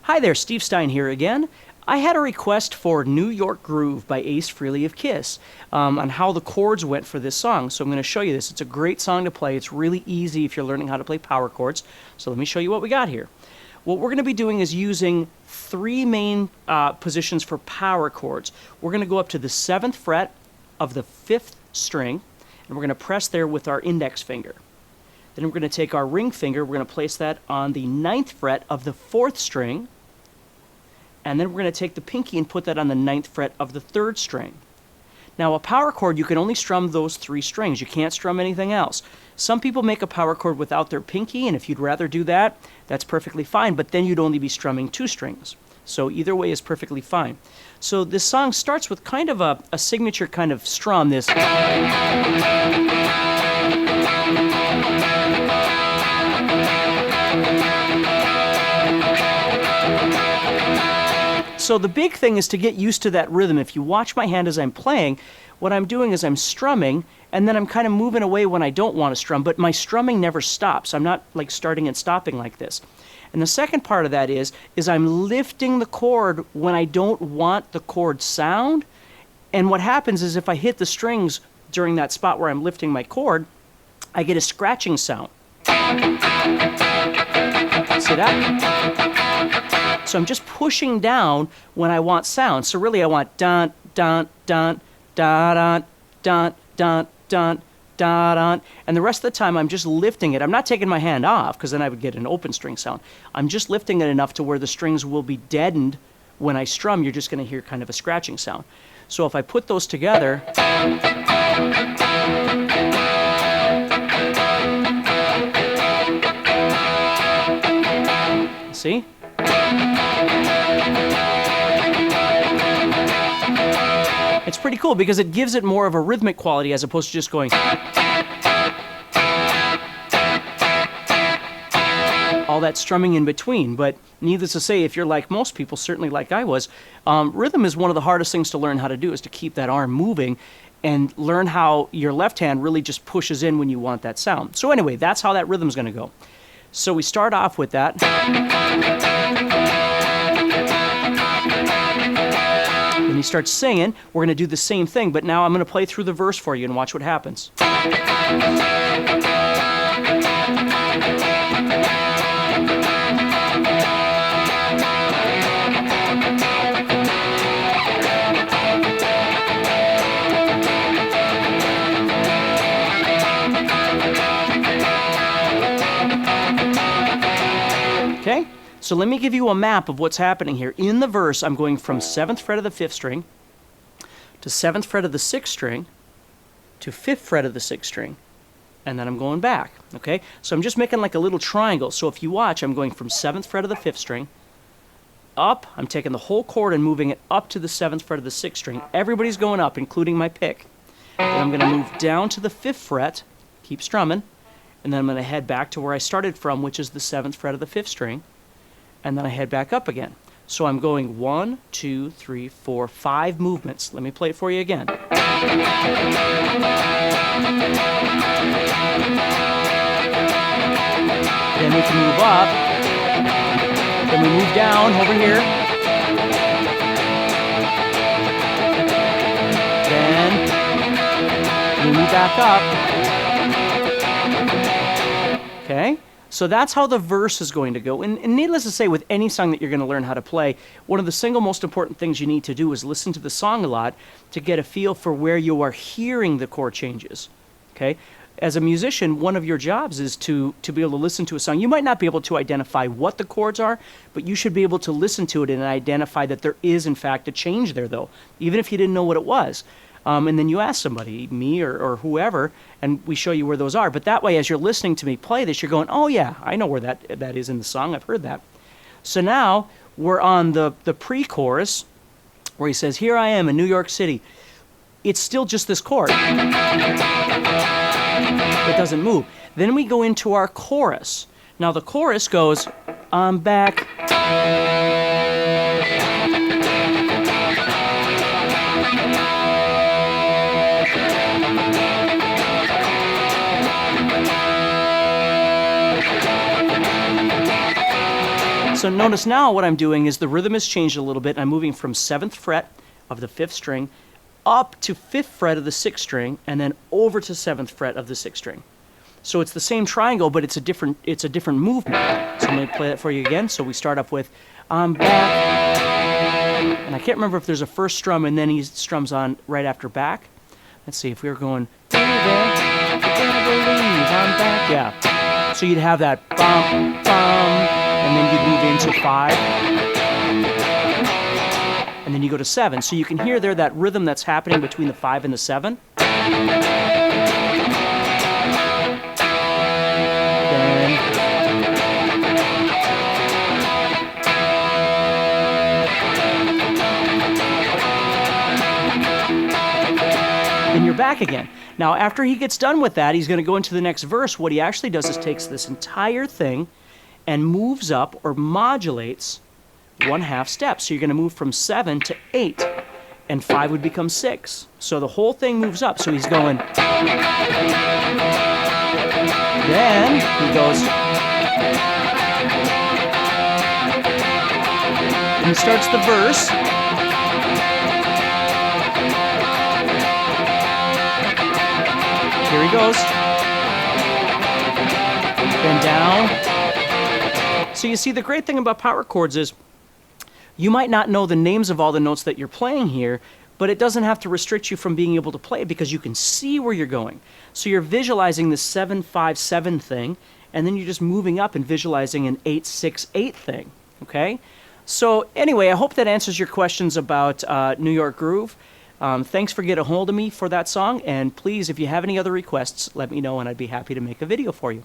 Hi there, Steve Stine here again. I had a request for New York Groove by Ace Frehley of Kiss on how the chords went for this song. So I'm going to show you this. It's a great song to play. It's really easy if you're learning how to play power chords. So let me show you what we got here. What we're going to be doing is using three main positions for power chords. We're going to go up to the 7th fret of the 5th string, and we're going to press there with our index finger. Then we're going to take our ring finger, we're going to place that on the 9th fret of the 4th string, and then we're going to take the pinky and put that on the 9th fret of the 3rd string. Now a power chord, you can only strum those 3 strings. You can't strum anything else. Some people make a power chord without their pinky, and if you'd rather do that, that's perfectly fine, but then you'd only be strumming 2 strings. So either way is perfectly fine. So this song starts with kind of a signature kind of strum, this. So the big thing is to get used to that rhythm. If you watch my hand as I'm playing, what I'm doing is I'm strumming, and then I'm kind of moving away when I don't want to strum, but my strumming never stops. I'm not like starting and stopping like this. And the second part of that is I'm lifting the chord when I don't want the chord sound. And what happens is if I hit the strings during that spot where I'm lifting my chord, I get a scratching sound. See that? So I'm just pushing down when I want sound. So really I want dun, dun, dun, dun, dun, dun, dun, dun, dun, and the rest of the time I'm just lifting it. I'm not taking my hand off because then I would get an open string sound. I'm just lifting it enough to where the strings will be deadened. When I strum, you're just going to hear kind of a scratching sound. So if I put those together, see? It's pretty cool because it gives it more of a rhythmic quality as opposed to just going all that strumming in between. But needless to say, if you're like most people, certainly like I was, rhythm is one of the hardest things to learn how to do, is to keep that arm moving and learn how your left hand really just pushes in when you want that sound. So anyway, that's how that rhythm's going to go. So we start off with that. When he starts singing, we're going to do the same thing, but now I'm going to play through the verse for you and watch what happens. Okay? So let me give you a map of what's happening here. In the verse, I'm going from 7th fret of the 5th string to 7th fret of the 6th string to 5th fret of the 6th string, and then I'm going back. Okay? So I'm just making like a little triangle. So if you watch, I'm going from 7th fret of the 5th string up. I'm taking the whole chord and moving it up to the 7th fret of the 6th string. Everybody's going up, including my pick. Then I'm going to move down to the 5th fret, keep strumming, and then I'm going to head back to where I started from, which is the 7th fret of the 5th string. And then I head back up again. So I'm going 1, 2, 3, 4, 5 movements. Let me play it for you again. Then we can move up. Then we move down over here. Then we move back up. Okay? So that's how the verse is going to go. And needless to say, with any song that you're going to learn how to play, one of the single most important things you need to do is listen to the song a lot to get a feel for where you are hearing the chord changes. Okay? As a musician, one of your jobs is to be able to listen to a song. You might not be able to identify what the chords are, but you should be able to listen to it and identify that there is, in fact, a change there, though, even if you didn't know what it was. And then you ask somebody, me or whoever, and we show you where those are. But that way, as you're listening to me play this, you're going, oh yeah, I know where that is in the song. I've heard that. So now we're on the pre-chorus where he says, here I am in New York City. It's still just this chord. It doesn't move. Then we go into our chorus. Now the chorus goes, I'm back. So notice now what I'm doing is the rhythm has changed a little bit. I'm moving from 7th fret of the 5th string up to 5th fret of the 6th string and then over to 7th fret of the 6th string. So it's the same triangle, but it's a different movement. So I'm going to play that for you again. So we start up with I'm back. And I can't remember if there's a first strum and then he strums on right after back. Let's see if we were going believe I'm back. Yeah. So you'd have that bum bum and then you'd move into 5. And then you go to 7. So you can hear there that rhythm that's happening between the 5 and the 7. Then you're back again. Now, after he gets done with that, he's going to go into the next verse. What he actually does is takes this entire thing and moves up or modulates 1/2 step. So you're going to move from 7 to 8, and 5 would become 6. So the whole thing moves up. So he's going. Then he goes. And he starts the verse. Here he goes. Then down. So you see, the great thing about power chords is you might not know the names of all the notes that you're playing here, but it doesn't have to restrict you from being able to play because you can see where you're going. So you're visualizing the 7-5-7 thing, and then you're just moving up and visualizing an 8-6-8 thing, okay? So anyway, I hope that answers your questions about New York Groove. Thanks for getting a hold of me for that song, and please, if you have any other requests, let me know and I'd be happy to make a video for you.